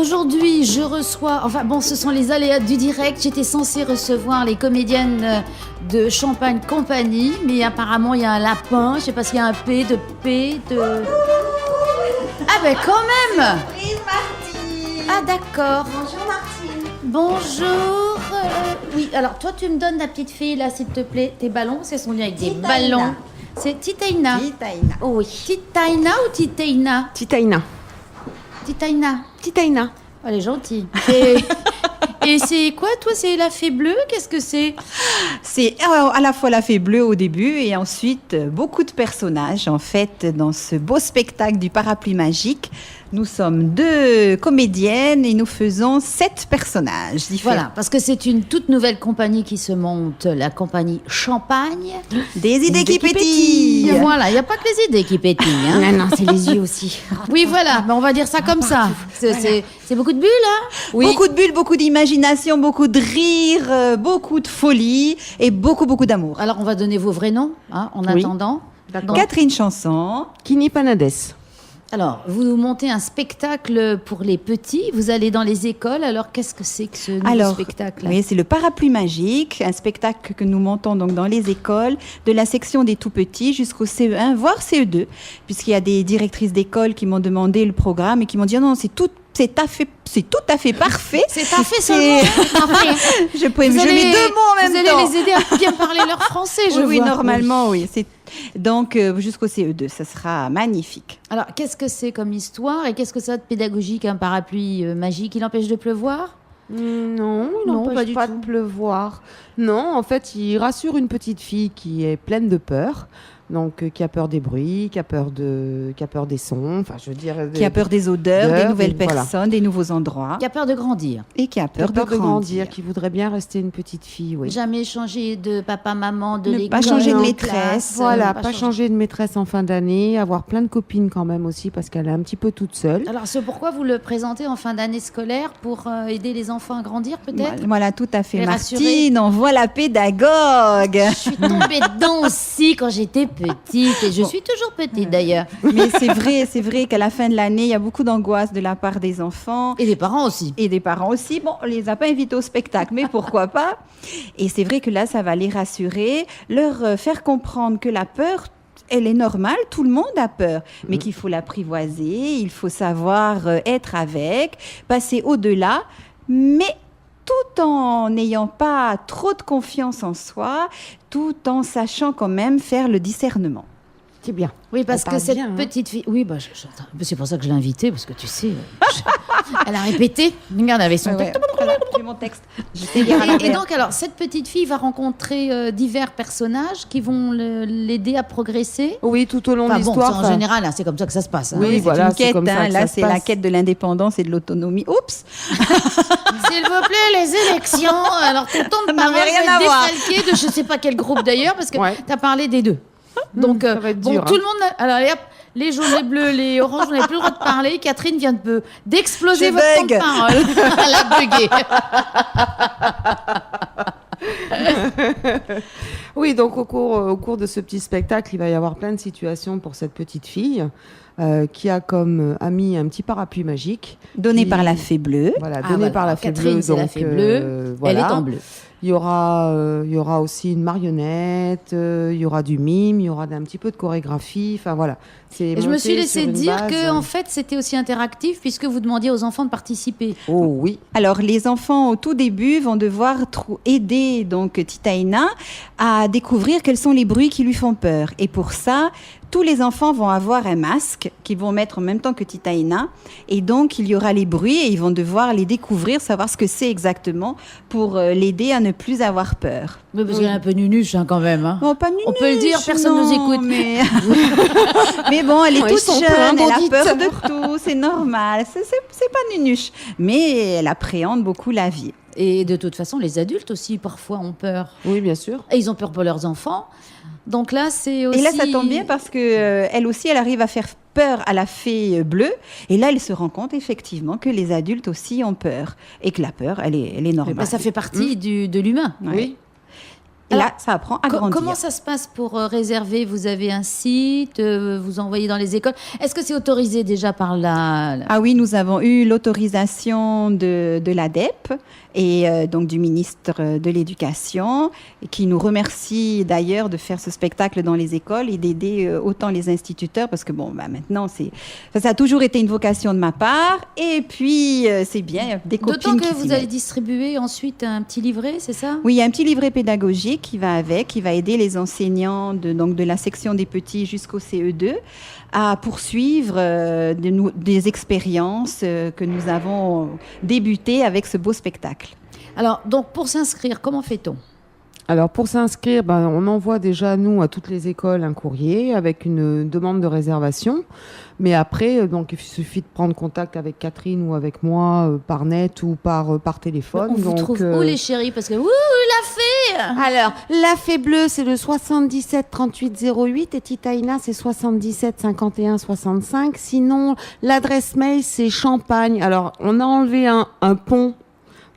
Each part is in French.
aujourd'hui, je reçois... Enfin bon, ce sont les aléas du direct. J'étais censée recevoir les comédiennes de Champagne Compagnie, mais apparemment, il y a un lapin. Je sais pas s'il y a un P de... Ah ben quand même. Surprise, Martine. Ah d'accord. Bonjour, Martine. Bonjour. Oui, alors toi, tu me donnes la petite fille, là, s'il te plaît, tes ballons, parce qu'elles sont liées avec des Titaïna. ballons. C'est Titaïna. Titaïna. Oh oui. Titaïna ou Titaïna? Titaïna. Titaïna. Titaïna. Oh, elle est gentille. Et c'est quoi, toi? C'est la fée bleue? Qu'est-ce que c'est? C'est à la fois la fée bleue au début et ensuite beaucoup de personnages. En fait, dans ce beau spectacle du parapluie magique, nous sommes 2 comédiennes et nous faisons 7 personnages différents. Voilà, parce que c'est une toute nouvelle compagnie qui se monte, la compagnie Champagne. Des idées qui pétillent. Voilà, il n'y a pas que les idées qui pétillent. Hein. Non, c'est les yeux aussi. Oui, voilà, mais on va dire ça comme ça. C'est beaucoup de bulles, hein? Oui. Beaucoup de bulles, beaucoup d'imagination, beaucoup de rire, beaucoup de folie et beaucoup d'amour. Alors, on va donner vos vrais noms, hein, en Oui. attendant. D'accord. Catherine Chanson. Kini Panades. Alors, vous montez un spectacle pour les petits, vous allez dans les écoles, alors qu'est-ce que c'est que ce nouveau spectacle? Oui, c'est le parapluie magique, un spectacle que nous montons donc dans les écoles, de la section des tout petits jusqu'au CE1, voire CE2, puisqu'il y a des directrices d'école qui m'ont demandé le programme et qui m'ont dit non, c'est tout à fait parfait. C'est à fait seulement. Je mets 2 mots en même temps. Vous allez les aider à bien parler leur français, je oui, vois. normalement, oui. Donc, jusqu'au CE2, ça sera magnifique. Alors, qu'est-ce que c'est comme histoire et qu'est-ce que ça a de pédagogique, un parapluie magique? Il empêche de pleuvoir? Non, il Non, n'empêche pas du pas tout. de pleuvoir. Non, en fait, il rassure une petite fille qui est pleine de peur. Donc, qui a peur des bruits, qui a peur des sons, enfin, je veux dire... Qui a peur des odeurs, des nouvelles voilà. personnes, des nouveaux endroits. Qui a peur de grandir. Et qui a Qui a peur, peur de grandir. grandir, qui voudrait bien rester une petite fille, oui. Jamais changer de papa, maman, de Ne l'école. pas changer de en maîtresse. classe, Voilà, pas changer de maîtresse en fin d'année, avoir plein de copines quand même aussi, parce qu'elle est un petit peu toute seule. Alors, c'est pourquoi vous le présentez en fin d'année scolaire pour aider les enfants à grandir, peut-être? Voilà, tout à fait. Les Martine, on voit la pédagogue. Je suis tombée dedans aussi quand j'étais petite et je suis toujours petite d'ailleurs. Mais c'est vrai qu'à la fin de l'année, il y a beaucoup d'angoisse de la part des enfants. Et des parents aussi. Et des parents aussi. Bon, on les a pas invités au spectacle, mais pourquoi pas? Et c'est vrai que là, ça va les rassurer, leur faire comprendre que la peur, elle est normale, tout le monde a peur, mais qu'il faut l'apprivoiser, il faut savoir être avec, passer au-delà, mais tout en n'ayant pas trop de confiance en soi, tout en sachant quand même faire le discernement. C'est bien. Oui, parce Elle que parle cette bien, hein. petite fille... Oui, c'est pour ça que je l'ai invitée, parce que tu sais, elle a répété. Regarde, avec son texte. Voilà, j'ai mon texte. Je sais lire à Et l'envers. donc, alors, cette petite fille va rencontrer divers personnages qui vont l'aider à progresser. Oui, tout au long Enfin, de bon, l'histoire. ça, en général, hein, c'est comme ça que ça se passe. Hein. Oui, C'est voilà, une c'est quête, comme ça hein. que Là, ça se c'est la passe. quête de l'indépendance et de l'autonomie. Oups. S'il vous plaît, les élections. Alors, ton temps de Ça n'avait parole rien va à être voir. défalqué de je sais pas quel groupe d'ailleurs, parce que Ouais. tu as parlé des deux. Donc, ça va être bon, dur, tout hein. le monde... Alors, allez, hop, les jaunes, les bleus, les oranges, vous n'avez plus le droit de parler. Catherine vient d'exploser Je votre temps de bug. parole. Elle a bugué. Oui, donc au cours de ce petit spectacle, il va y avoir plein de situations pour cette petite fille qui a comme ami un petit parapluie magique. Donné qui- par la fée bleue. Voilà, Ah, donné voilà. par la fée Catherine, bleue. c'est la donc, fée bleue. voilà. Elle est en bleu. Il y aura aussi une marionnette, il y aura du mime, il y aura un petit peu de chorégraphie. Enfin voilà. C'est Et je me monté suis laissé sur une dire base, que en fait c'était aussi interactif puisque vous demandiez aux enfants de participer. Oh oui. Alors, les enfants, au tout début, vont devoir aider donc Titaïna à découvrir quels sont les bruits qui lui font peur. Et pour ça, tous les enfants vont avoir un masque qu'ils vont mettre en même temps que Titaïna. Et donc, il y aura les bruits et ils vont devoir les découvrir, savoir ce que c'est exactement pour l'aider à ne plus avoir peur. Mais parce qu'elle est un peu nunuche hein, quand même. Hein. Bon, pas On peut le dire, personne non, nous écoute. Mais... mais bon, elle est Ouais, ils toute sont jeune, pleins elle a d'audites. peur de tout, c'est normal. C'est pas nunuche. Mais elle appréhende beaucoup la vie. Et de toute façon, les adultes aussi parfois ont peur. Oui, bien sûr. Et ils ont peur pour leurs enfants. Donc là, c'est aussi... Et là, ça tombe bien parce que elle aussi, elle arrive à faire peur à la fée bleue. Et là, elle se rend compte effectivement que les adultes aussi ont peur. Et que la peur, elle est normale. Ben, ça fait partie de l'humain. Ouais. Oui. Et Alors, là, ça apprend à grandir. Comment ça se passe pour réserver? Vous avez un site, vous envoyez dans les écoles. Est-ce que c'est autorisé déjà par Ah oui, nous avons eu l'autorisation de l'ADEP et donc du ministre de l'Éducation, qui nous remercie d'ailleurs de faire ce spectacle dans les écoles et d'aider autant les instituteurs, parce que bon, maintenant, ça a toujours été une vocation de ma part. Et puis, c'est bien, des copines D'autant que qui vous s'y allez mettent. distribuer ensuite un petit livret, c'est ça? Oui, il y a un petit livret pédagogique qui va avec, qui va aider les enseignants de la section des petits jusqu'au CE2 à poursuivre des expériences que nous avons débutées avec ce beau spectacle. Alors, donc, pour s'inscrire, comment fait-on? Alors pour s'inscrire, on envoie déjà nous à toutes les écoles un courrier avec une demande de réservation. Mais après, donc il suffit de prendre contact avec Catherine ou avec moi par net ou par téléphone. On vous donc, trouve où les chéris? Parce que la fée. Alors, la fée bleue, c'est le 77 38 08 et Titaïna, c'est 77 51 65. Sinon, l'adresse mail, c'est Champagne. Alors, on a enlevé un pont.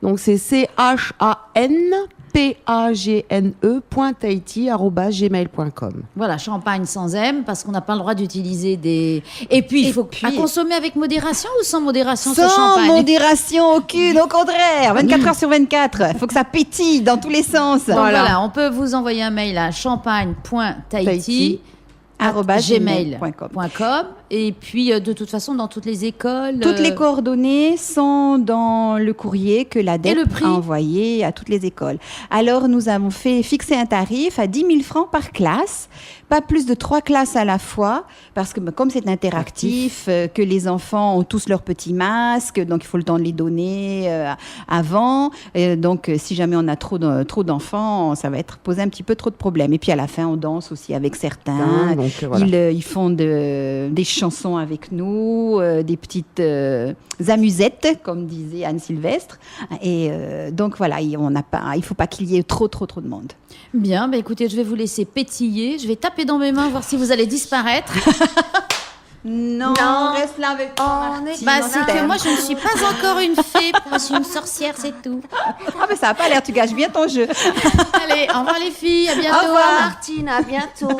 Donc, c'est chanpagne.tahiti@gmail.com. Voilà, champagne sans M, parce qu'on n'a pas le droit d'utiliser des... Et puis, il faut à consommer avec modération ou sans modération, ce Sans champagne? modération aucune, au contraire, 24 heures sur 24. Il faut que ça pétille dans tous les sens. Donc voilà, on peut vous envoyer un mail à champagne.tahiti@gmail.com. Et puis, de toute façon, dans toutes les écoles... Toutes les coordonnées sont dans le courrier que Et l'ADEP le prix a envoyé à toutes les écoles. Alors, nous avons fixé un tarif à 10 000 francs par classe, pas plus de 3 classes à la fois, parce que comme c'est interactif, que les enfants ont tous leurs petits masques, donc il faut le temps de les donner avant. Donc, si jamais on a trop d'enfants, ça va poser un petit peu trop de problèmes. Et puis, à la fin, on danse aussi avec certains. Donc, voilà. Ils font des chansons avec nous, des petites amusettes, comme disait Anne Sylvestre. Et donc voilà, il ne faut pas qu'il y ait trop de monde. Bien, écoutez, je vais vous laisser pétiller. Je vais taper dans mes mains, voir si vous allez disparaître. Non, reste là avec toi, Martine. C'est que moi, je ne suis pas encore une fée. Moi, je suis une sorcière, c'est tout. Ah, mais ça n'a pas l'air, tu gâches bien ton jeu. Allez, au revoir les filles, à bientôt. Au revoir. Martine, à bientôt.